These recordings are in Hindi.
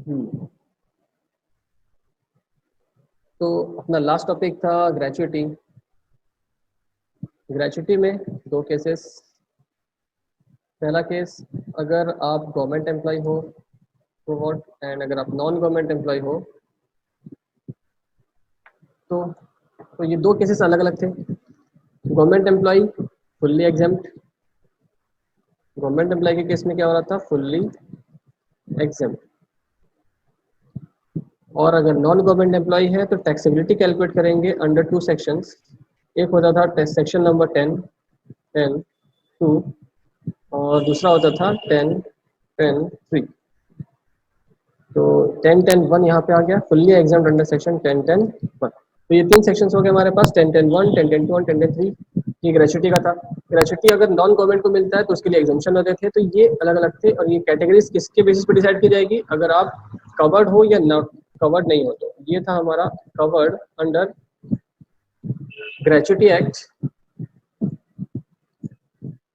हम्म, तो अपना लास्ट टॉपिक था ग्रेचुइटी। ग्रेचुइटी में दो केसेस। पहला केस, अगर आप गवर्नमेंट एम्प्लॉय हो तो व्हाट, एंड अगर आप नॉन गवर्नमेंट एम्प्लॉय हो तो ये दो केसेस अलग अलग थे। Government employee fully exempt. Government employee के केस में क्या हो रहा था, फुल्ली एग्जेम्प्ट। और अगर नॉन गवर्नमेंट एम्प्लॉय है तो टैक्सेबिलिटी कैलकुलेट करेंगे अंडर टू सेक्शंस। एक होता था सेक्शन नंबर 10(10)(2) और दूसरा होता था 10(10)(3). तो 10(10)(1) यहाँ पे आ गया, फुल्ली एग्जाम्ड अंडर सेक्शन 10(10)(1). तो ये तीन सेक्शंस हो गए हमारे पास, 10(10)(1), 10(10)(2) और 10(10)(3). ये ग्रेचुइटी का था। ग्रेचुइटी अगर नॉन गवर्नमेंट को मिलता है तो उसके लिए एग्जाम्पशन होते थे। तो ये अलग अलग थे और ये कैटेगरीज किसके बेसिस पे डिसाइड की जाएगी, अगर आप कवर्ड हो या नॉट कवर्ड नहीं हो। तो ये था हमारा कवर्ड अंडर ग्रेचुइटी एक्ट,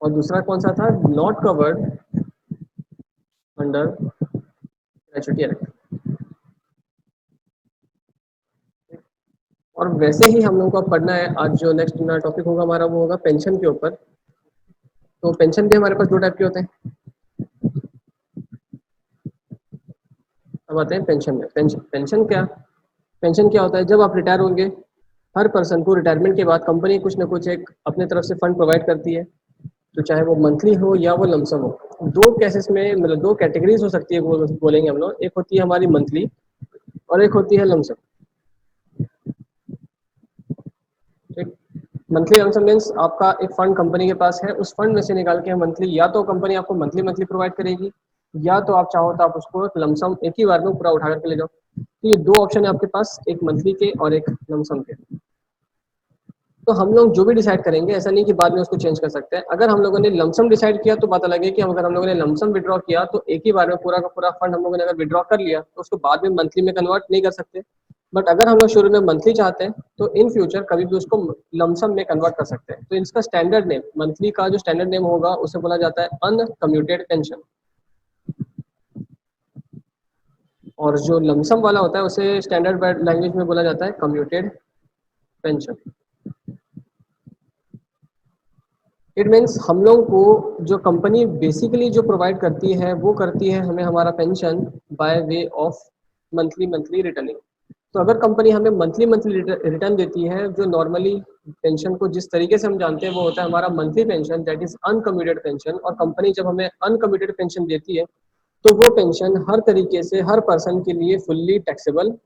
और दूसरा कौन सा था, not covered under gratuity act. और वैसे ही हम लोगों को पढ़ना है आज जो नेक्स्ट टॉपिक होगा हमारा, वो होगा पेंशन के ऊपर। तो पेंशन भी हमारे पास दो टाइप के होते हैं। अब आते हैं पेंशन में। पेंशन क्या होता है, जब आप रिटायर होंगे, हर पर्सन को रिटायरमेंट के बाद कंपनी कुछ ना कुछ एक अपने तरफ से फंड प्रोवाइड करती है। तो चाहे वो मंथली हो या वो लमसम हो। दो केसेस में मतलब दो कैटेगरीज हो सकती है, वो बोलेंगे हम लोग। एक होती है हमारी मंथली और एक होती है लमसम। ठीक। मंथली लमसम मीन्स आपका एक फंड कंपनी के पास है, उस फंड में से निकाल के मंथली, या तो कंपनी आपको मंथली मंथली प्रोवाइड करेगी, या तो आप चाहो तो आप उसको एक लमसम एक ही बार में पूरा उठा करके ले जाओ। तो ये दो ऑप्शन है आपके पास, एक मंथली के और एक लमसम के। तो हम लोग जो भी डिसाइड करेंगे, ऐसा नहीं कि बाद में उसको चेंज कर सकते हैं। अगर हम लोगों ने लमसम डिसाइड किया तो बात अलग है कि अगर हम लोगों ने लमसम विड्रॉ किया तो एक ही बार में पूरा का पूरा फंड हम लोगों ने अगर विड्रॉ कर लिया तो उसको बाद में मंथली में कन्वर्ट नहीं कर सकते। बट अगर हम लोग शुरू में मंथली चाहते हैं तो इन फ्यूचर कभी भी उसको लमसम में कन्वर्ट कर सकते हैं। तो इसका स्टैंडर्ड नेम, मंथली का जो स्टैंडर्ड नेम होगा उसे बोला जाता है अनकम्यूटेड पेंशन, और जो लमसम वाला होता है उसे स्टैंडर्ड लैंग्वेज में बोला जाता है कम्यूटेड पेंशन। इट मीन्स हम लोग को जो कंपनी बेसिकली जो प्रोवाइड करती है वो करती है हमें हमारा pension by way of monthly monthly returning. तो अगर कंपनी हमें मंथली मंथली रिटर्न देती है, जो नॉर्मली पेंशन को जिस तरीके से हम जानते हैं वो होता है हमारा monthly pension, that is uncommuted pension. और कंपनी जब हमें अनकम्यूटेड पेंशन देती है तो वो पेंशन हर तरीके से हर पर्सन के लिए फुल्ली टैक्सेबल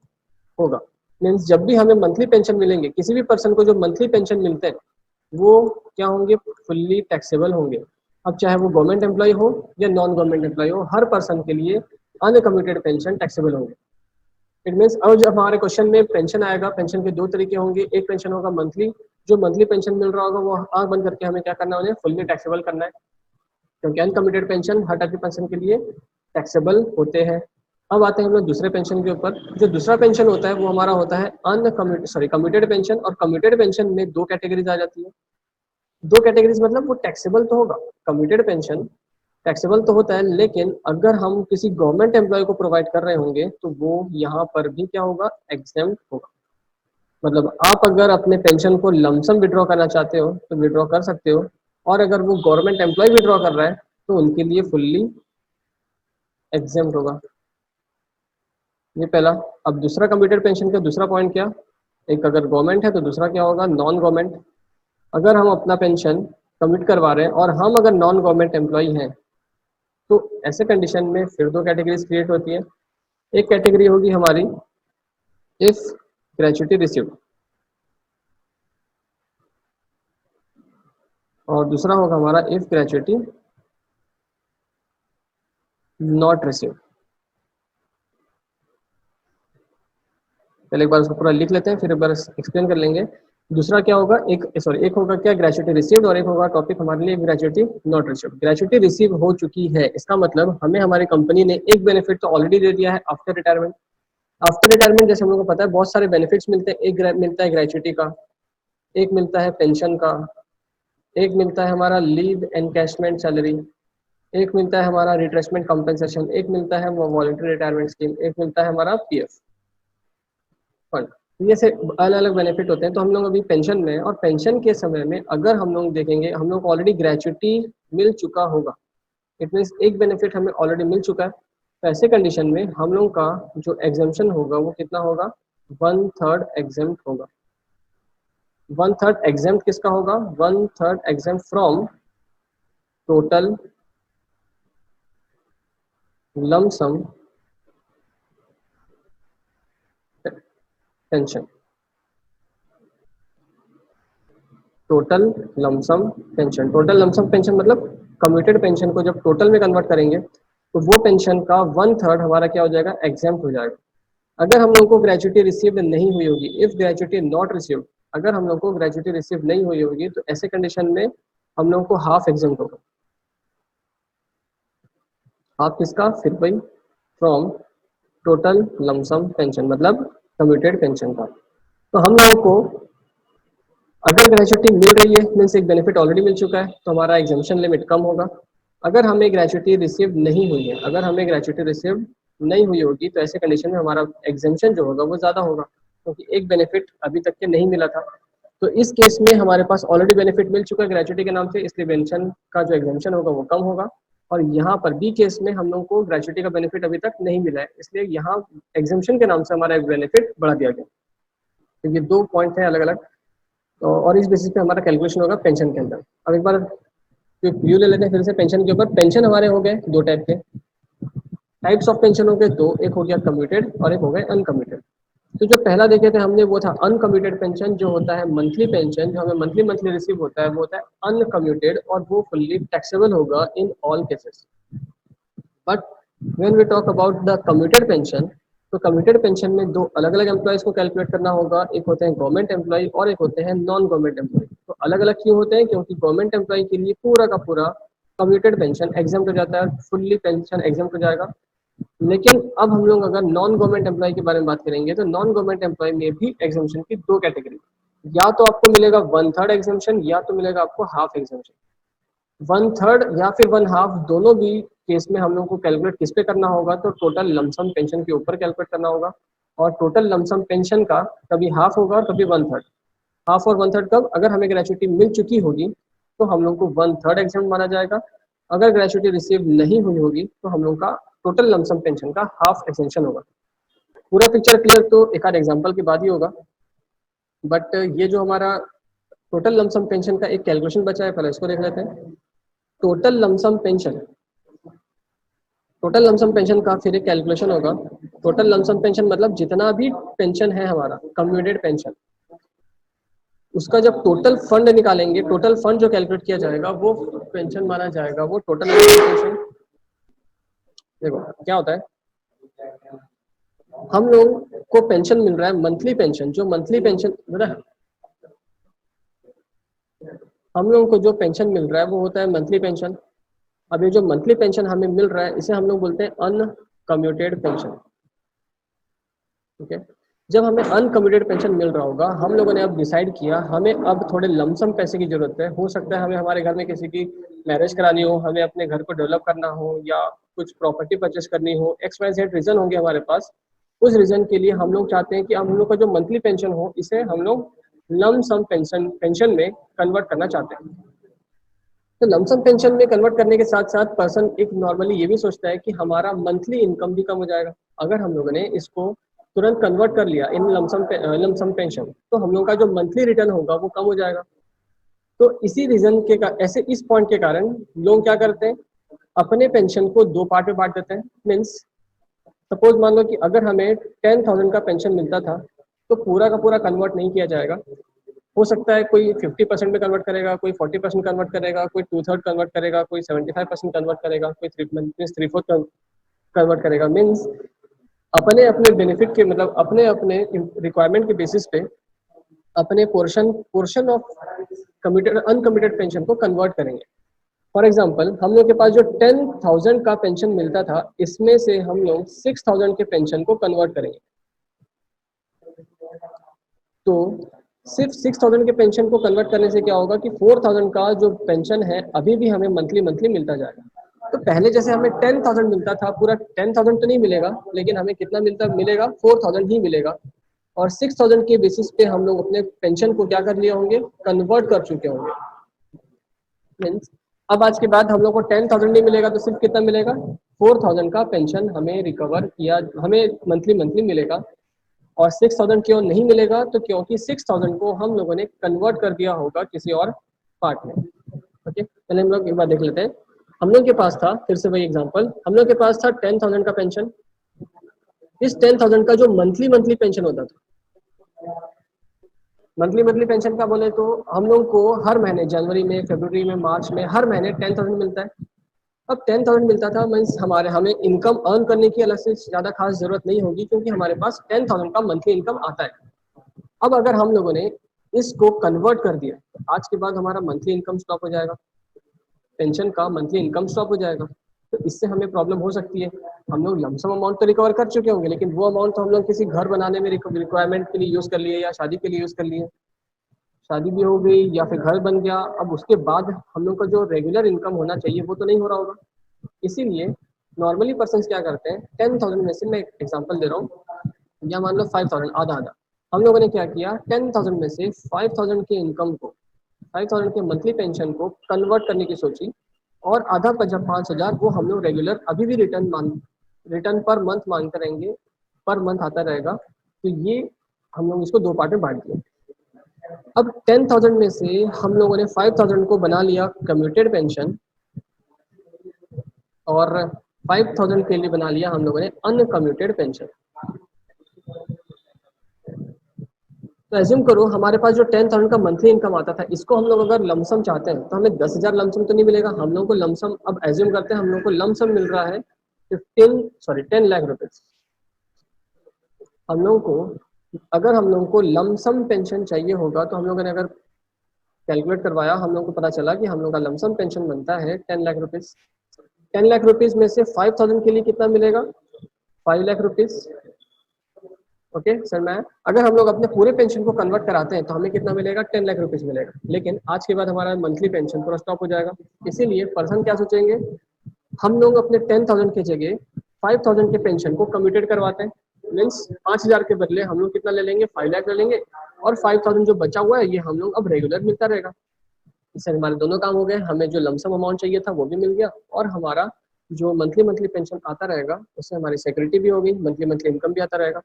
होगा। मीन्स जब भी हमें मंथली पेंशन मिलेंगे, किसी भी पर्सन को जो मंथली पेंशन मिलते हैं वो क्या होंगे, फुल्ली टैक्सेबल होंगे। अब चाहे वो गवर्नमेंट एम्प्लॉय हो या नॉन गवर्नमेंट एम्प्लॉय हो, हर पर्सन के लिए अनकम्यूटेड पेंशन टैक्सेबल होंगे। इट मीन्स अब जब हमारे क्वेश्चन में पेंशन आएगा, पेंशन के दो तरीके होंगे। एक पेंशन होगा मंथली, जो मंथली पेंशन मिल रहा होगा वो आंख बंद करके हमें क्या करना है, उन्हें फुल्ली टैक्सेबल करना है, क्योंकि अनकम्यूटेड पेंशन हर टाइप के पेंशन के लिए टैक्सेबल होते हैं। अब आते हैं हम लोग दूसरे पेंशन के ऊपर। जो दूसरा पेंशन होता है वो हमारा होता है कम्यूटेड पेंशन। और कम्यूटेड पेंशन में दो कैटेगरीज आ जाती है। दो कैटेगरीज मतलब वो टैक्सेबल तो होगा, कम्यूटेड पेंशन टैक्सेबल तो होता है, लेकिन अगर हम किसी गवर्नमेंट एम्प्लॉय को प्रोवाइड कर रहे होंगे तो वो यहाँ पर भी क्या होगा, एग्जेम्प्ट होगा। मतलब आप अगर अपने पेंशन को लमसम विड्रॉ करना चाहते हो तो विड्रॉ कर सकते हो, और अगर वो गवर्नमेंट एम्प्लॉय विड्रॉ कर रहा है तो उनके लिए फुल्ली एग्जेम्प्ट होगा। ये पहला। अब दूसरा कम्प्यूटेड पेंशन का दूसरा पॉइंट क्या, एक अगर गवर्नमेंट है तो दूसरा क्या होगा, नॉन गवर्नमेंट। अगर हम अपना पेंशन कमिट करवा रहे हैं और हम अगर नॉन गवर्नमेंट एम्प्लॉय हैं तो ऐसे कंडीशन में फिर दो कैटेगरीज क्रिएट होती है। एक कैटेगरी होगी हमारी इफ ग्रेचुइटी रिसीव्ड, और दूसरा होगा हमारा इफ ग्रेचुइटी नॉट रिसीव्ड। पहले एक बार उसको पूरा लिख लेते हैं, फिर एक बार एक्सप्लेन कर लेंगे। दूसरा क्या होगा, एक होगा क्या, ग्रेचुइटी रिसीव्ड, और एक होगा टॉपिक हमारे लिए gratuity not received. Gratuity receive हो चुकी है, इसका मतलब हमें हमारी कंपनी ने एक बेनिफिट तो ऑलरेडी दे दिया है आफ्टर रिटायरमेंट। आफ्टर रिटायरमेंट जैसे हम लोग को पता है बहुत सारे बेनिफिट्स मिलते हैं। एक मिलता है ग्रेचुइटी का, एक मिलता है पेंशन का, एक मिलता है हमारा लीव एनकैशमेंट सैलरी, एक मिलता है हमारा रिट्रेसमेंट कॉम्पेंसेशन, एक मिलता है वॉलंटरी रिटायरमेंट स्कीम, एक मिलता है हमारा पीएफ फंड। ये से अलग अलग बेनिफिट होते हैं। तो हम लोग अभी पेंशन में, और पेंशन के समय में अगर हम लोग देखेंगे, हम लोग को ऑलरेडी ग्रेचुटी मिल चुका होगा, इट मीन्स एक बेनिफिट हमें ऑलरेडी मिल चुका है। तो ऐसे कंडीशन में हम लोग का जो एग्जाम्पशन होगा वो कितना होगा, 1/3 एग्जाम्प्ट होगा। 1/3 एग्जाम्प्ट किसका होगा, 1/3 exempt from total lump sum pension. Total lump sum pension, total lump sum pension मतलब कम्यूटेड पेंशन को जब टोटल में कन्वर्ट करेंगे तो वो पेंशन का 1/3 हमारा क्या हो जाएगा, एग्जाम्प्ट हो जाएगा। अगर हम लोग को ग्रेचुटी रिसीव नहीं हुई होगी, इफ ग्रेचुटी नॉट रिसीव्ड, अगर हम लोग को ग्रेचुटी रिसीव नहीं हुई होगी तो ऐसे कंडीशन में हम लोग को हाफ एग्जाम्प्ट होगा। हाफ किसका, फिर वही फ्रॉम टोटल लमसम पेंशन मतलब कम्यूटेड पेंशन का। तो हम लोगों को अगर ग्रेचुटी मिल रही है मीन्स एक बेनिफिट ऑलरेडी मिल चुका है, तो हमारा एग्जाम्पशन लिमिट कम होगा। अगर हमें ग्रेचुटी रिसीव नहीं हुई है, अगर हमें ग्रेचुटी रिसीव नहीं हुई होगी तो ऐसे कंडीशन में हमारा एग्जाम्पशन जो होगा वो ज़्यादा होगा, क्योंकि एक बेनिफिट अभी तक के नहीं मिला था। तो इस केस में हमारे पास ऑलरेडी बेनिफिट मिल चुका है ग्रेचुटी के नाम से, इसलिए पेंशन का जो एग्जाम्पशन होगा वो कम होगा। और यहाँ पर बी केस में हम लोग को ग्रेचुटी का बेनिफिट अभी तक नहीं मिला है, इसलिए यहाँ एग्जाम्पशन के नाम से हमारा एक बेनिफिट बढ़ा दिया गया। तो ये दो पॉइंट है अलग अलग। तो और इस बेसिस पे हमारा कैलकुलेशन होगा पेंशन के अंदर। अब एक बार व्यू ले लेते हैं फिर से पेंशन के ऊपर। पेंशन हमारे हो गए दो टाइप के, टाइप्स ऑफ पेंशन हो गए दो, एक हो गया कम्यूटेड और एक हो गया अनकम्यूटेड। तो जो पहला देखे थे हमने वो था अनकम्यूटेड पेंशन, जो होता है मंथली पेंशन, जो हमें मंथली मंथली रिसीव होता है वो होता है अनकम्यूटेड, और वो फुल्ली टैक्सेबल होगा in all cases. But when we talk about the commuted pension, तो कम्यूटेड पेंशन में दो अलग अलग एम्प्लॉयज को कैलकुलेट करना होगा, एक होते हैं गवर्नमेंट एम्प्लॉय और एक होते हैं नॉन गवर्नमेंट एम्प्लॉय। तो अलग अलग क्यों होते हैं, क्योंकि गवर्नमेंट एम्प्लॉय के लिए पूरा का पूरा कम्यूटेड पेंशन एग्जाम्प्ट हो जाता है, फुल्ली पेंशन एग्जाम्प्ट हो जाएगा। लेकिन अब हम लोग अगर नॉन गवर्नमेंट एम्प्लॉय के बारे में बात करेंगे तो नॉन गवर्नमेंट एम्प्लॉय में भी एग्जाम्पशन की दो कैटेगरी, या तो आपको मिलेगा 1/3 एग्जाम्पशन या तो मिलेगा आपको हाफ एग्जाम्पशन। 1/3 या फिर 1/2 दोनों भी केस में हम लोग को कैलकुलेट किस पे करना होगा, तो टोटल लमसम पेंशन के ऊपर कैलकुलेट करना होगा। और टोटल लमसम पेंशन का कभी हाफ होगा और कभी 1/3। हाफ और 1/3 कब, अगर हमें ग्रेचुटी मिल चुकी होगी तो हम लोग को 1/3 एग्जाम माना जाएगा। अगर ग्रेचुटी रिसीव नहीं हुई होगी तो हम लोग का टोटल लमसम पेंशन का हाफ एग्जेंशन होगा। पूरा पिक्चर क्लियर तो एक आध एग्जाम्पल के बाद ही होगा। बट ये जो हमारा टोटल लमसम पेंशन का एक कैलकुलेशन बचा है, पहले इसको देख लेते हैं। Total lump sum pension, total lump sum pension का फिर एक कैलकुलेशन होगा। टोटल लमसम पेंशन मतलब जितना भी पेंशन है हमारा कम्यूटेड पेंशन, उसका जब टोटल फंड निकालेंगे, टोटल फंड जो कैलकुलेट किया जाएगा वो पेंशन माना जाएगा, वो टोटल लमसम पेंशन। देखो क्या होता है, हम लोग को पेंशन मिल रहा है मंथली पेंशन, जो मंथली पेंशन मतलब हम लोगों को जो पेंशन मिल रहा है वो होता है मंथली पेंशन। अब ये जो मंथली पेंशन हमें मिल रहा है इसे हम लोग बोलते हैं अनकम्यूटेड पेंशन। ठीक है, जब हमें अनकम्यूटेड पेंशन मिल रहा होगा, हम लोगों ने अब डिसाइड किया हमें अब थोड़े लमसम पैसे की जरूरत है। हो सकता है हमें हमारे घर में किसी की मैरिज करानी हो, हमें अपने घर को डेवलप करना हो, या कुछ प्रॉपर्टी परचेस करनी हो, XYZ रीजन होंगे हमारे पास। उस रीजन के लिए हम लोग चाहते हैं कि हम लोग का जो मंथली पेंशन हो इसे हम लोग लमसम पेंशन में कन्वर्ट करना चाहते हैं। तो लमसम पेंशन में कन्वर्ट करने के साथ साथ पर्सन एक नॉर्मली ये भी सोचता है कि हमारा मंथली इनकम भी कम हो जाएगा। अगर हम लोगों ने इसको तुरंत कन्वर्ट कर लिया इन लमसम पेंशन, तो हम लोग का जो मंथली रिटर्न होगा वो कम हो जाएगा। तो इसी रीजन के ऐसे इस पॉइंट के कारण लोग क्या करते हैं, अपने पेंशन को दो पार्ट में बांट देते हैं। मीन्स सपोज मान लो कि अगर हमें 10,000 का पेंशन मिलता था तो पूरा का पूरा कन्वर्ट नहीं किया जाएगा। हो सकता है कोई 50% में कन्वर्ट करेगा, कोई 40% कन्वर्ट करेगा, कोई 2/3 कन्वर्ट करेगा, कोई 75% कन्वर्ट करेगा, कोई 3/4 कन्वर्ट करेगा। मीन्स अपने अपने बेनिफिट के मतलब अपने अपने रिक्वायरमेंट के बेसिस पे अपने portion of committed uncommitted pension को कन्वर्ट करेंगे। फॉर एग्जाम्पल हम लोग के पास जो 10,000 का पेंशन मिलता था, इसमें से हम लोग 6,000 के पेंशन को कन्वर्ट करेंगे। तो सिर्फ 6,000 के पेंशन को कन्वर्ट करने से क्या होगा कि 4,000 का जो पेंशन है अभी भी हमें मंथली मंथली मिलता जाएगा। तो पहले जैसे हमें 10,000 मिलता था, पूरा 10,000 तो नहीं मिलेगा, लेकिन हमें कितना मिलेगा 4,000 ही मिलेगा। और 6,000 के बेसिस पे हम लोग अपने पेंशन को क्या कर लिए होंगे, कन्वर्ट कर चुके होंगे। मीन्स अब आज के बाद हम लोग को 10,000 नहीं मिलेगा तो सिर्फ कितना मिलेगा, 4,000 का पेंशन हमें रिकवर किया, हमें मंथली मिलेगा। और 6,000 क्यों नहीं मिलेगा, तो क्योंकि 6,000 को हम लोगों ने कन्वर्ट कर दिया होगा किसी और पार्ट में। ओके, पहले हम लोग एक बार देख लेते हैं। हम लोग के पास था, फिर से वही एग्जांपल, हम लोग के पास था 10,000 का पेंशन। इस 10,000 का जो मंथली पेंशन होता था, मंथली पेंशन का बोले तो हम लोग को हर महीने जनवरी में, फरवरी में, मार्च में हर महीने 10,000 मिलता है। अब 10,000 मिलता था मीन्स हमें इनकम अर्न करने की अलग से ज़्यादा खास जरूरत नहीं होगी, क्योंकि हमारे पास 10,000 का मंथली इनकम आता है। अब अगर हम लोगों ने इसको कन्वर्ट कर दिया तो आज के बाद हमारा मंथली इनकम स्टॉप हो जाएगा, पेंशन का मंथली इनकम स्टॉप हो जाएगा। तो इससे हमें प्रॉब्लम हो सकती है। हम लोग लमसम अमाउंट तो रिकवर कर चुके होंगे, लेकिन वो अमाउंट तो हम लोग किसी घर बनाने में रिक्वायरमेंट के लिए यूज़ कर लिए या शादी के लिए यूज़ कर लिए, शादी भी हो गई या फिर घर बन गया। अब उसके बाद हम लोग का जो रेगुलर इनकम होना चाहिए वो तो नहीं हो रहा होगा। इसीलिए नॉर्मली पर्सन क्या करते हैं, 10,000 में से मैं एग्जांपल दे रहा हूँ, या मान लो 5,000, आधा आधा। हम लोगों ने क्या किया, 10,000 में से 5,000 के इनकम को, 5,000 के मंथली पेंशन को कन्वर्ट करने की सोची, और आधा का जब 5,000 वो हम लोग रेगुलर अभी भी रिटर्न पर मंथ मांगते रहेंगे, पर मंथ आता रहेगा। तो ये हम लोग इसको दो पार्ट में बांट दिए। अब 10,000 में से हम लोगों ने 5,000 को बना लिया कम्यूटेड पेंशन, और 5,000 के लिए बना लिया हम लोगों ने अनकम्यूटेड पेंशन। तो एज्यूम करो हमारे पास जो 10,000 का मंथली इनकम आता था, इसको हम लोग अगर लमसम चाहते हैं तो हमें 10,000 लमसम तो नहीं मिलेगा। हम लोग को लमसम, अब एज्यूम करते हैं हम लोग को लमसम मिल रहा है 10 लाख रुपीज। हम लोग को अगर हम लोग को लमसम पेंशन चाहिए होगा तो हम लोगों ने अगर कैलकुलेट करवाया, हम लोग को पता चला कि हम लोग का लमसम पेंशन बनता है 10 लाख रुपीज। 10 लाख रुपीज में से 5,000 के लिए कितना मिलेगा, 5 लाख रुपीज। ओके सर, मैं अगर हम लोग अपने पूरे पेंशन को कन्वर्ट कराते हैं तो हमें कितना मिलेगा, 10 लाख रुपीज मिलेगा। लेकिन आज के बाद हमारा मंथली पेंशन पूरा स्टॉप हो जाएगा। इसीलिए पर्सन क्या सोचेंगे, हम लोग अपने 10,000 की जगह 5,000 के पेंशन को कम्यूटेड करवाते हैं। मीन्स 5,000 के बदले हम लोग कितना ले लेंगे, 5 लाख ले लेंगे, और 5,000 जो बचा हुआ है ये हम लोग अब रेगुलर मिलता रहेगा। इससे हमारे दोनों काम हो गए, हमें जो लमसम अमाउंट चाहिए था वो भी मिल गया, और हमारा जो मंथली पेंशन आता रहेगा उससे हमारी सिक्योरिटी भी होगी, मंथली इनकम भी आता रहेगा।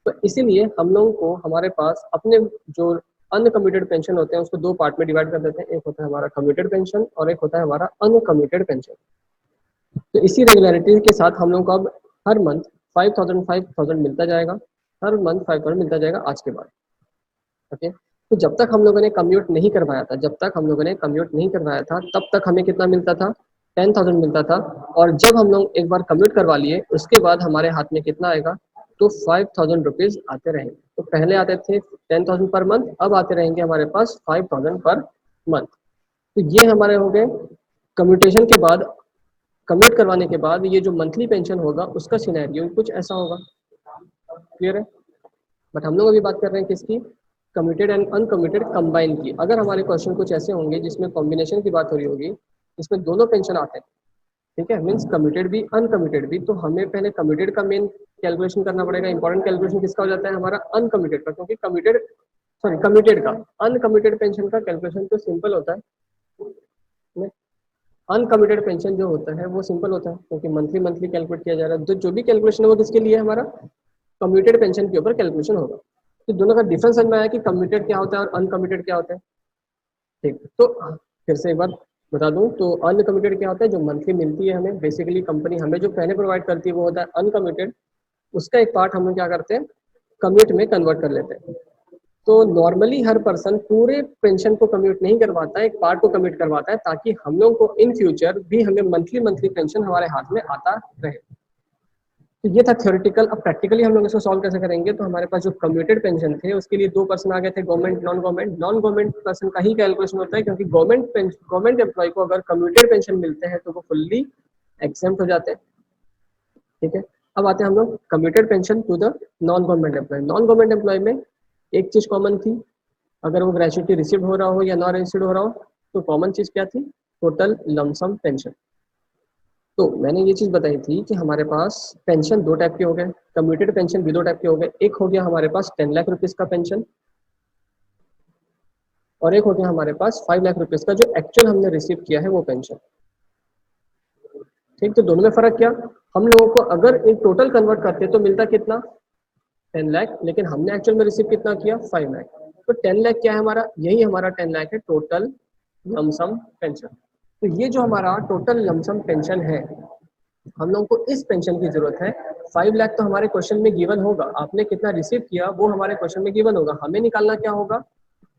तो इसीलिए हम लोगों को हमारे पास अपने जो अनकम्यूटेड पेंशन होते हैं उसको दो पार्ट में डिवाइड कर देते हैं। एक होता है हमारा कम्यूटेड पेंशन और एक होता है हमारा अनकम्यूटेड पेंशन। तो इसी रेगुलरिटी के साथ हम लोग को अब हर मंथ 5,000 मिलता जाएगा, हर मंथ 5,000 मिलता जाएगा आज के बाद। ओके, तो जब तक हम लोगों ने कम्यूट नहीं करवाया था, तब तक हमें कितना मिलता था, 10,000 मिलता था। और जब हम लोग एक बार कम्यूट करवा लिए उसके बाद हमारे हाथ में कितना आएगा, तो 5,000 रुपीज आते रहेंगे। तो पहले आते थे 10,000 पर मंथ, अब आते रहेंगे हमारे पास 5,000 पर मंथ। तो ये हमारे हो गए कम्यूटेशन के बाद, कम्यूट करवाने के बाद ये जो मंथली पेंशन होगा उसका सिनेरियो कुछ ऐसा होगा। क्लियर है? बट हम लोग अभी बात कर रहे हैं किसकी, कम्यूटेड एंड अनकम्यूटेड कंबाइन की। अगर हमारे क्वेश्चन कुछ ऐसे होंगे जिसमें कॉम्बिनेशन की बात हो रही होगी, जिसमें दोनों पेंशन आते हैं, ठीक है, मीन्स कम्यूटेड भी अनकम्यूटेड भी, तो हमें पहले कम्यूटेड का मेन कैलकुलेशन करना पड़ेगा। इंपॉर्टेंट कैलकुलेशन किसका हो जाता है, हमारा अनकम्यूटेड का, क्योंकि कम्यूटेड का, अनकम्यूटेड पेंशन का कैलकुलेशन तो सिंपल होता है। अनकम्यूटेड पेंशन जो होता है वो सिंपल होता है, क्योंकि मंथली कैलकुलेट किया जा रहा है। तो जो भी कैलकुलेशन है वो किसके लिए है, हमारा कम्यूटेड पेंशन के ऊपर कैलकुलेशन होगा। तो दोनों का डिफरेंस समझ में आया कि कम्यूटेड क्या होता है और अनकम्यूटेड क्या होता है। ठीक, तो फिर से एक बार बता दूं तो अनकम्यूटेड क्या होता है, जो मंथली मिलती है हमें, बेसिकली कंपनी हमें जो पहले प्रोवाइड करती है वो होता है अनकम्यूटेड। उसका एक पार्ट हम लोग क्या करते हैं, कम्यूट में कन्वर्ट कर लेते हैं। तो नॉर्मली हर पर्सन पूरे पेंशन को कम्यूट नहीं करवाता है, एक पार्ट को कम्यूट करवाता है, ताकि हम लोग को इन फ्यूचर भी हमें मंथली पेंशन हमारे हाथ में आता रहे। तो ये था थ्योरेटिकल। अब प्रैक्टिकली हम लोग इसको सॉल्व कैसे करेंगे, तो हमारे पास जो कम्यूटेड पेंशन थे उसके लिए दो पर्सन आ गए थे, गवर्नमेंट नॉन गवर्नमेंट पर्सन का ही कैलकुलेशन होता है, क्योंकि गवर्नमेंट एम्प्लॉय को अगर कम्यूटेड पेंशन मिलते हैं तो वो फुल्ली एग्जेम्प्ट हो जाते हैं। ठीक है, अब आते हैं हम लोग commuted pension to the non government employee. Non government employee में एक चीज कॉमन थी, अगर वो ग्रेजुएटी रिसीव हो रहा हो या नॉन रिसीव हो रहा हो, तो कॉमन चीज क्या थी, टोटल लमसम पेंशन। तो मैंने ये चीज़ बताई थी कि हमारे पास पेंशन दो टाइप के हो गए, कम्यूटेड पेंशन भी दो टाइप के हो गए। एक हो गया हमारे पास 10 लाख रुपीज़ का पेंशन, और एक हो गया हमारे पास 5 लाख रुपीज़ का जो एक्चुअल हमने रिसीव किया है वो पेंशन। ठीक, तो दोनों में फ़र्क क्या, हम लोगों को अगर एक टोटल कन्वर्ट करते तो मिलता कितना 10 लाख, लेकिन हमने एक्चुअल में रिसीव कितना किया 5 लाख। तो 10 लाख क्या है हमारा, यही हमारा 10 लाख है टोटल लमसम पेंशन। तो ये जो हमारा टोटल लमसम पेंशन है, हम लोगों को इस पेंशन की जरूरत है। 5 लाख तो हमारे क्वेश्चन में गिवन होगा, आपने कितना रिसीव किया वो हमारे क्वेश्चन में गिवन होगा, हमें निकालना क्या होगा,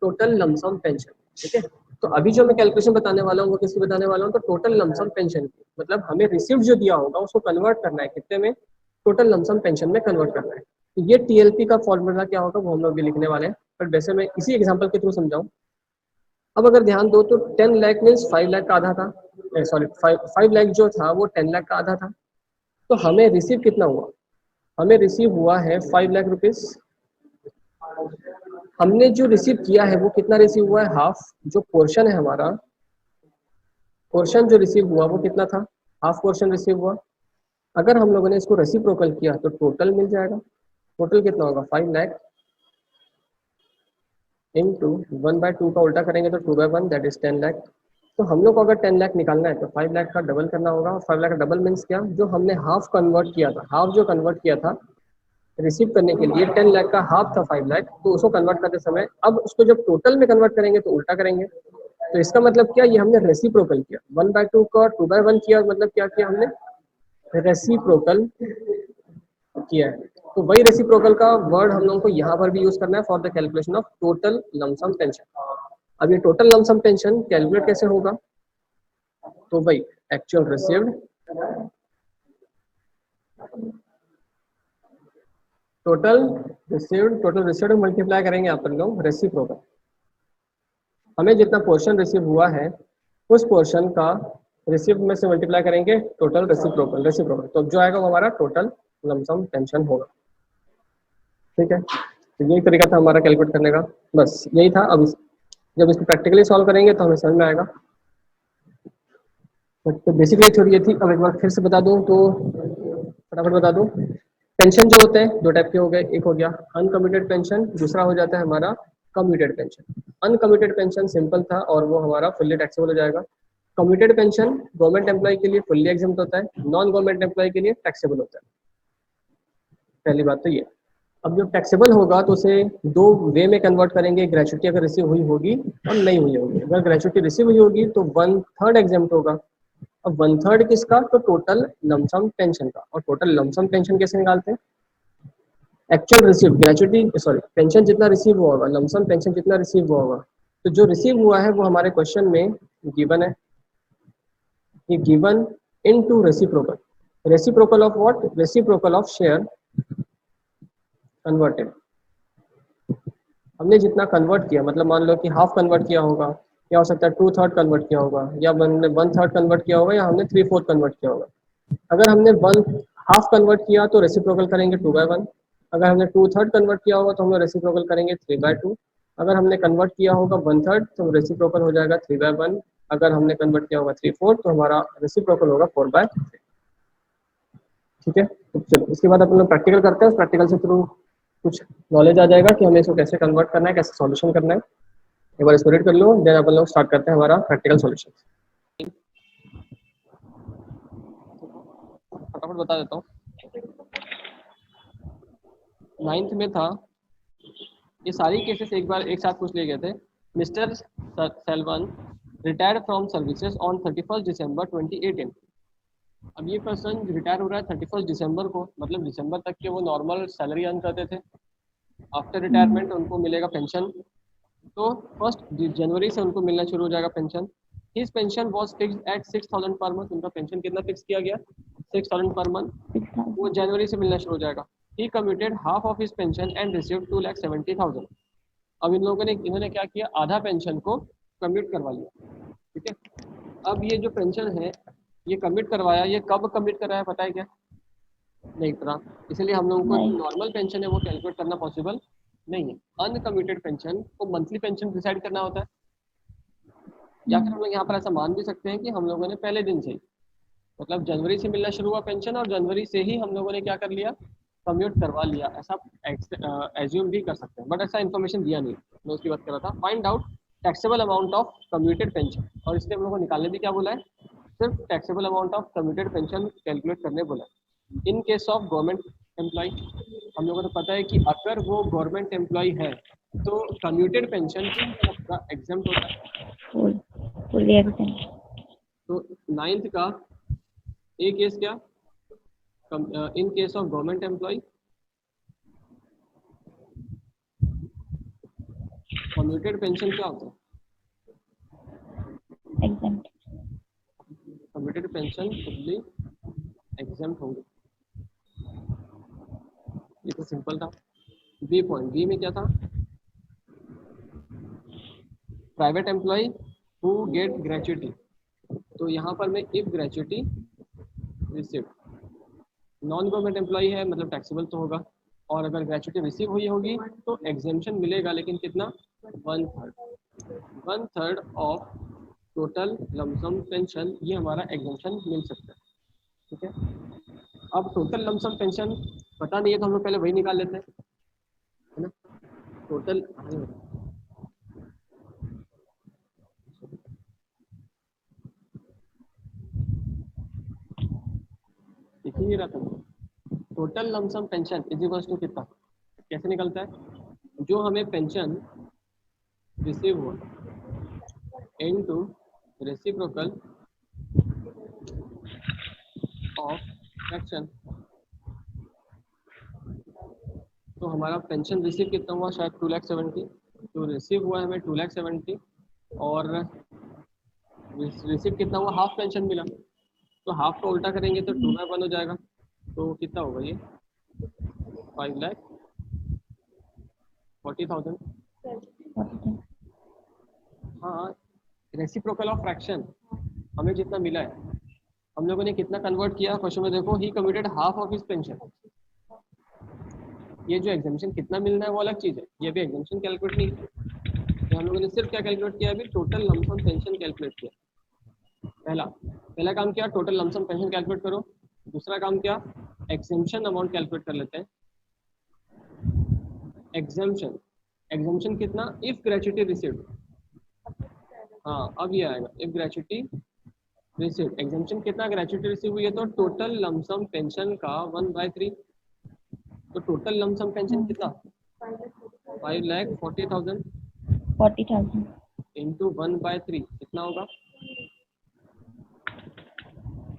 टोटल लमसम पेंशन। ठीक है, तो अभी जो मैं कैलकुलेशन बताने वाला हूँ वो किसकी बताने वाला हूँ, तो टोटल लमसम पेंशन की, मतलब हमें रिसीव जो दिया होगा उसको कन्वर्ट करना है कितने में, टोटल लमसम पेंशन में कन्वर्ट करना है। तो ये टीएलपी का फॉर्मूला क्या होगा वो हम लोग भी लिखने वाले हैं, बट वैसे मैं इसी एग्जाम्पल के थ्रू समझाऊँ। अब अगर ध्यान दो तो 10 लाख मीन्स 5 लाख का आधा था, सॉरी 5 लाख जो था वो 10 लाख का आधा था। तो हमें रिसीव कितना हुआ, हमें रिसीव हुआ है 5 लाख रुपीज। हमने जो रिसीव किया है वो कितना रिसीव हुआ है, हाफ। जो पोर्शन है हमारा, पोर्शन जो रिसीव हुआ वो कितना था, हाफ पोर्शन रिसीव हुआ। अगर हम लोगों ने इसको रेसिप्रोकल किया तो टोटल मिल जाएगा। टोटल कितना होगा 5 लाख इंटू 1/2 का उल्टा करेंगे तो 2/1 दैट इज 10 लाख। तो हम लोग को अगर 10 लाख निकालना है तो 5 लाख का डबल करना होगा। 5 लाख का डबल मीन्स क्या, जो हमने हाफ कन्वर्ट किया था, हाफ जो कन्वर्ट किया था रिसीव करने के लिए 10 लाख का हाफ था 5 लाख, तो उसको कन्वर्ट करते समय अब उसको जब टोटल में कन्वर्ट करेंगे तो उल्टा करेंगे। तो इसका मतलब क्या, ये हमने रेसिप्रोकल किया, 1/2 का 2/1 किया, मतलब क्या किया हमने, रेसिप्रोकल किया है। तो वही रेसिप्रोकल का वर्ड हम लोगों को यहाँ पर भी यूज करना है for the calculation of total lump sum pension. अब ये टोटल लमसम पेंशन कैलकुलेट कैसे होगा, तो भाई actual received total received multiply करेंगे अपन लोग रेसिप्रोकल। हमें जितना पोर्शन रिसीव हुआ है उस पोर्शन का रिसीव में से मल्टीप्लाई करेंगे टोटल रेसिप्रोकल, तो जो आएगा वो हमारा टोटल लमसम पेंशन होगा। ठीक है, तो यही तरीका था हमारा कैलकुलेट करने का, बस यही था। अब जब इसको प्रैक्टिकली सॉल्व करेंगे तो हमें समझ में आएगा। तो बेसिकली थ्योरी ये थी। अब एक बार फिर से बता दूं तो फटाफट बता दूं, पेंशन जो होते हैं दो टाइप के हो गए, एक हो गया अनकम्यूटेड पेंशन, दूसरा हो जाता है हमारा commuted pension. Uncommuted pension simple था और वो हमारा फुल्ली टैक्सेबल हो जाएगा। कम्यूटेड पेंशन गवर्नमेंट एम्प्लॉय के लिए फुल्ली एग्जम्प्ट होता है, नॉन गवर्नमेंट एम्प्लॉय के लिए टैक्सेबल होता है। पहली बात तो ये। अब जो टैक्सेबल होगा तो उसे दो वे में कन्वर्ट करेंगे, ग्रेचुटी अगर रिसीव हुई होगी और नहीं हुई होगी। अगर ग्रेचुटी रिसीव हुई होगी तो 1/3 एग्जम्प्ट होगा। अब 1/3 किसका, तो टोटल लमसम पेंशन का। और टोटल लमसम पेंशन कैसे निकालते हैं, actual receive gratuity sorry pension जितना रिसीव हुआ होगा, लमसम पेंशन जितना रिसीव हुआ होगा, तो जो रिसीव हुआ है वो हमारे क्वेश्चन में गिवन है, ये given into reciprocal. Reciprocal of what, reciprocal of share converted. हमने जितना कन्वर्ट किया, मतलब मान लो कि हाफ कन्वर्ट किया होगा, या हो सकता है 2/3 कन्वर्ट किया होगा, या हमने 1/3 कन्वर्ट किया होगा, या हमने 3/4 कन्वर्ट किया होगा। अगर हमने हाफ कन्वर्ट किया तो रेसिप्रोकल करेंगे 2/1। अगर हमने 2/3 कन्वर्ट किया होगा तो हम रेसिप्रोकल करेंगे 3/2। अगर हमने कन्वर्ट किया होगा 1/3 तो रेसिप्रोकल हो जाएगा 3/1। अगर हमने कन्वर्ट किया होगा 3/4 तो हमारा रेसिप्रोकल होगा 4/3। ठीक है, तो चलो इसके बाद अपन लोग प्रैक्टिकल करते हैं। उस प्रैक्टिकल से थ्रू कुछ नॉलेज आ जाएगा कि हमें इसको कैसे कन्वर्ट करना है, कैसे सॉल्यूशन करना है। एक बार इसको रीड कर लो, देन अपन लोग स्टार्ट करते हैं हमारा प्रैक्टिकल सॉल्यूशन। फटाफट बता देता हूँ। 9th में था, ये सारी केसेस एक बार एक साथ पूछ लिए गए थे। Mister Selvan retired from services on 31 दिसंबर 2018। अब ये पर्सन रिटायर हो रहा है 31 दिसंबर को, मतलब दिसंबर तक के वो नॉर्मल सैलरी अर्न करते थे। आफ्टर रिटायरमेंट उनको मिलेगा पेंशन, तो 1 जनवरी से उनको मिलना शुरू हो जाएगा pension. His pension was fixed at 6,000 per month. उनका पेंशन कितना फिक्स किया गया, 6,000 पर मंथ। वो जनवरी से मिलना शुरू हो जाएगा। He commuted half of his pension and received 2,70,000। अब इन्होंने क्या किया, आधा पेंशन को कम्यूट करवा लिया। ठीक है, अब ये जो पेंशन है ये कमिट करवाया, ये कब कमिट कराया पता है क्या, नहीं पता। इसलिए हम लोगों को नॉर्मल पेंशन है वो कैलकुलेट करना पॉसिबल नहीं है। अनकमिटेड पेंशन को मंथली पेंशन डिसाइड करना होता है, या फिर हम लोग यहाँ पर ऐसा मान भी सकते हैं कि हम लोगों ने पहले दिन से मतलब जनवरी से मिलना शुरू हुआ पेंशन और जनवरी से ही हम लोगों ने क्या कर लिया, कम्यूट करवा लिया, ऐसा एज्यूम भी कर सकते हैं, बट ऐसा इन्फॉर्मेशन दिया नहीं। मैं उसकी बात कर रहा था, find out taxable amount of commuted pension, और इसलिए हम लोग को निकालने भी क्या बोला है, सिर्फ taxable amount of commuted pension calculate करने बोला है। In case of government employee, हम लोगों को तो पता है कि अगर वो गवर्नमेंट एम्प्लॉय है तो कम्यूटेड पेंशन किन तरफ का एग्जाम्प्ट होता है, फुली एग्जाम्प्ट। तो 9th का ए केस क्या, in case of government employee commuted pension क्या होता है, exempt. Commuted pension fully exempt होंगे। ये तो सिंपल था। बी पॉइंट, बी में क्या था, private employee who get gratuity, तो यहाँ पर मैं if gratuity receive, non government employee है मतलब टैक्सेबल तो होगा, और अगर ग्रेचुटी रिसीव हुई होगी तो एग्जेम्पशन मिलेगा, लेकिन कितना, 1/3 ऑफ टोटल लमसम पेंशन, ये हमारा एग्जेम्पशन मिल सकता है। ठीक है, अब टोटल लमसम पेंशन पता नहीं है तो हम लोग पहले वही निकाल लेते हैं, है ना, टोटल दिख ही नहीं रहा था। Total lump sum pension is equals to कितना, कैसे निकलता है, जो हमें पेंशन रिसीव हुआ इनटू रेसिप्रोकल ऑफ फ्रैक्शन, तो हमारा पेंशन रिसीव कितना हुआ, शायद 2,70,000, तो रिसीव हुआ हमें 2,70,000 और रिसीव कितना हुआ, हाफ पेंशन मिला, तो हाफ को उल्टा करेंगे तो 2/1 हो जाएगा, तो कितना होगा ये 5,40,000। हाँ, रेसिप्रोकल ऑफ फ्रैक्शन हमें जितना मिला है, हम लोगों ने कितना कन्वर्ट किया, क्वेश्चन में देखो, he commuted half of his pension. ये जो एग्जामिशन कितना मिलना है वो अलग चीज़ है, ये भी एग्जामिशन कैलकुलेट नहीं किया, तो हम लोगों ने सिर्फ क्या कैलकुलेट किया, अभी टोटल लमसम पेंशन कैलकुलेट किया। पहला काम क्या, टोटल लमसम पेंशन कैलकुलेट करो, दूसरा काम क्या, एग्जेम्पशन अमाउंट कैलकुलेट कर लेते हैं। एग्जेम्पशन कितना, इफ ग्रेचुटी रिसीव्ड, हाँ अब ये आएगा, इफ ग्रेचुटी रिसीव्ड, एग्जेम्पशन कितना, ग्रेचुटी रिसीव हुई है तो टोटल लमसम पेंशन का 1/3, तो टोटल लमसम पेंशन कितना, 5,40,000 40,000 इंटू 1/3 कितना होगा,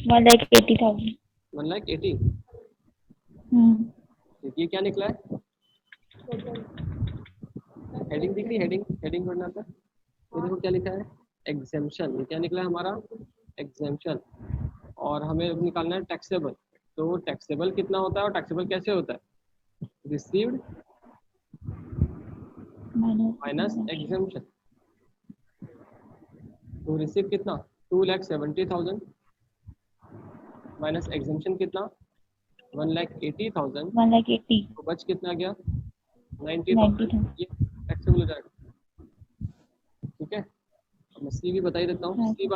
1,80,000। 1,80,000। ये क्या निकला है, हेडिंग दिख रही, हेडिंग पढ़ना था, ये देखो क्या लिखा है, एग्जेम्पशन, ये क्या निकला है हमारा, एग्जेम्पशन, और हमें निकालना है टैक्सेबल, तो टैक्सेबल कितना होता है और टैक्सेबल कैसे होता है, रिसीव्ड माइनस एग्जेम्पशन, तो रिसीव कितना 2,70,000 माइनस एग्जेम्पशन कितना 1,80,000, 1,80,000। तो बच कितना गया 90,000, ये टैक्सेबल हो जाएगा। ठीक है, अब मैं सी भी बता ही देता हूँ, सी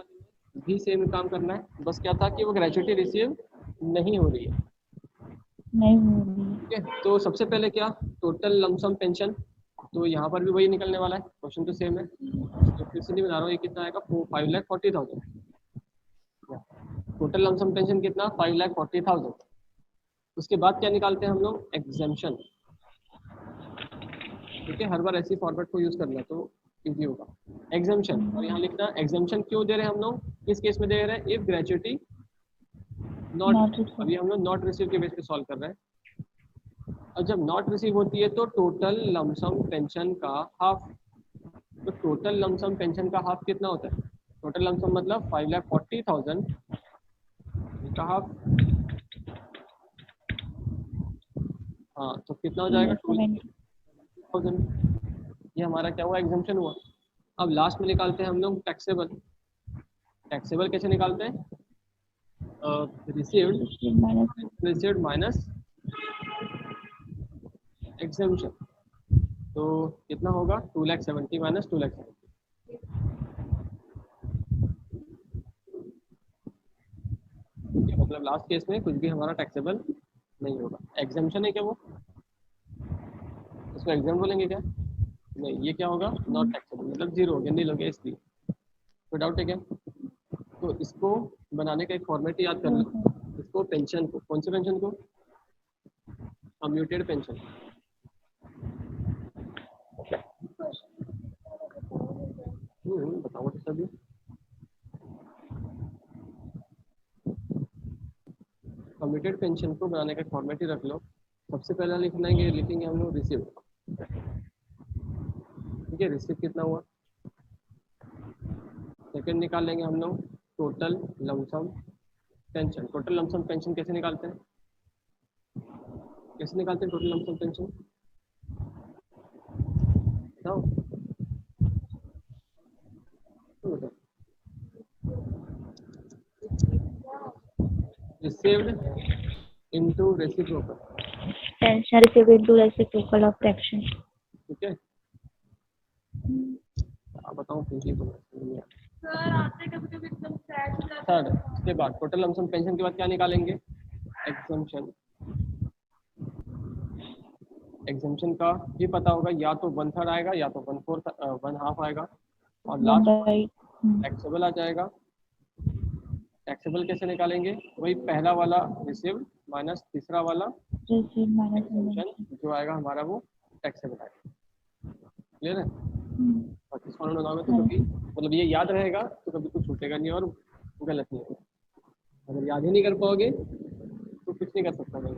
भी सेम काम करना है, बस क्या था कि वो ग्रेचुटी रिसीव नहीं हो रही है। नहीं हो रही है। ठीक है, तो सबसे पहले क्या, टोटल लमसम पेंशन, तो यहाँ पर भी वही निकलने वाला है, क्वेश्चन तो सेम है, तो फिर से नहीं बता रहा हूँ, ये कितना आएगा 5,40,000, टोटल लमसम पेंशन कितना 5,40,000। उसके बाद क्या निकालते हैं हम लोग, एग्जेम्पशन। ठीक है, हर बार ऐसी फॉर्मेट को यूज करना तो इजी होगा, एग्जेम्पशन, और यहाँ लिखना एग्जेम्पशन क्यों दे रहे हैं हम लोग, किस केस में दे रहे हैं, इफ ग्रेचुटी नॉट, अभी हम लोग नॉट रिसीव के बेस पे सॉल्व कर रहे हैं, और जब नॉट रिसीव होती है तो टोटल लमसम पेंशन का हाफ, तो टोटल लमसम पेंशन का हाफ कितना होता है, टोटल लमसम मतलब 5,40,000 का हाफ, हाँ तो कितना हो जाएगा 2,70,000, ये हमारा क्या हुआ, एग्जाम्पशन हुआ। अब लास्ट में निकालते हैं हम लोग टैक्सेबल, टैक्सेबल कैसे निकालते हैं, रिसीव्ड माइनस एग्जाम्पशन, तो कितना होगा 2,70,000 माइनस 2,70,000, ठीक है, मतलब लास्ट केस में कुछ भी हमारा टैक्सेबल नहीं होगा। एग्जाम्पशन है क्या वो, इसको एग्जाम बोलेंगे क्या? नहीं, ये क्या होगा, नॉट टैक्सेबल, मतलब जीरो हो गया, नील हो गया, इसलिए कोई डाउट है क्या? तो इसको बनाने का एक फॉर्मेट याद कर लो। इसको पेंशन को, कौन से पेंशन को, कम्यूटेड पेंशन। बताओ तो सभी। कम्यूटेड पेंशन को बनाने का फॉर्मेट ही रख लो। सबसे पहले लिखेंगे हम लोग रिसीव। ठीक है, रिसीव कितना हुआ। सेकंड निकाल लेंगे हम लोग total lump sum pension. Total lump sum pension कैसे निकालते हैं, कैसे निकालते हैं टोटल लमसम पेंशन, बताओ। Received into reciprocal. Pension received into reciprocal of fraction. ठीक है, आप बताओ फिर बोलो। थर्ड, उसके बाद टोटल लमसम पेंशन के बाद क्या निकालेंगे, एग्जम्पशन। एग्जम्पशन का भी पता होगा, या तो 1/3 आएगा या तो 1/4 1/2 आएगा, और लास्ट टैक्सेबल आ जाएगा। टैक्सेबल कैसे निकालेंगे, वही पहला वाला रिसीव्ड माइनस तीसरा वाला Received minus एग्जम्पशन, जो आएगा हमारा वो टैक्सेबल आएगा। क्लियर है? और किस फॉर्म में बनाओगे तो कभी, मतलब ये याद रहेगा तो कभी कुछ छूटेगा नहीं और गलत नहीं होगा। अगर याद ही नहीं कर पाओगे तो कुछ नहीं कर सकता मैं।